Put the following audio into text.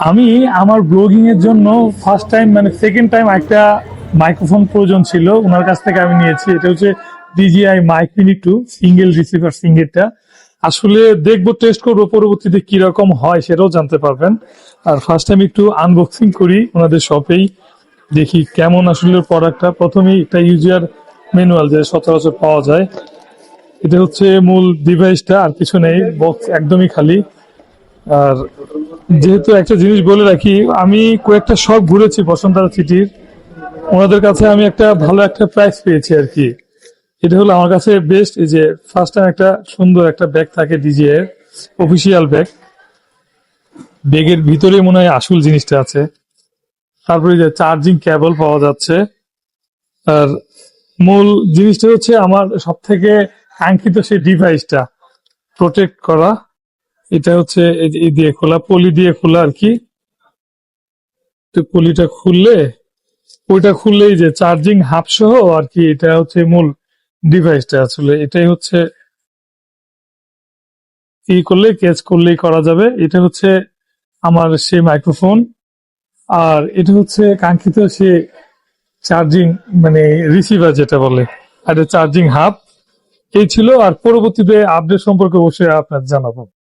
আমি আমার ব্লগিং এর জন্য ফার্স্ট টাইম মানে সেকেন্ড টাইম একটা মাইক্রোফোন প্রয়োজন ছিল, ওনার কাছ থেকে আমি নিয়েছি। এটা হচ্ছে DJI mic mini 2 single receiver সিঙ্গেলটা। আসলে দেখবো, টেস্ট করবো, পরবর্তীতে কিরকম হয় সেটাও জানতে পারবেন। আর ফার্স্ট টাইম একটু আনবক্সিং করি ওনাদের শপেই, দেখি কেমন আসলে প্রোডাক্টটা। প্রথমেই একটা ইউজার ম্যানুয়াল যে সচরাচর পাওয়া যায়, এটা হচ্ছে মূল ডিভাইসটা, আর কিছু নেই, বক্স একদমই খালি। আর যেহেতু একটা জিনিস বলে রাখি, আমি কয়েকটা শপ ঘুরেছি বসুন্ধরা সিটির, ওনাদের কাছে আমি একটা ভালো একটা প্রাইস পেয়েছি আর কি। এটা হলো আমার কাছে বেস্ট। এই যে ফার্স্ট টাইম একটা সুন্দর একটা ব্যাগ থাকে ডিজে এর, অফিসিয়াল ব্যাগ। ব্যাগের ভিতরে মনে হয় আসল জিনিসটা আছে। তারপরে যে চার্জিং কেবল পাওয়া যাচ্ছে। আর মূল জিনিসটা হচ্ছে আমার সব থেকে কাঙ্ক্ষিত সেই ডিভাইসটা প্রোটেক্ট করা। এটা হচ্ছে এই দিয়ে খোলা, পলি দিয়ে খোলা আর কি। তো পলিটা খুললে, ওইটা খুললেই যে চার্জিং হাব সহ আর কি, এটা হচ্ছে মূল ডিভাইসটা। আসলে এটাই হচ্ছে ই করলে, ক্যাচ করলেই করা যাবে। এটা হচ্ছে আমার সে মাইক্রোফোন। আর এটা হচ্ছে কাঙ্ক্ষিত সে চার্জিং, মানে রিসিভার যেটা বলে, আর চার্জিং হাব। এই ছিল। আর পরবর্তীতে আপডেট সম্পর্কে অবশ্যই আপনার জানাবো।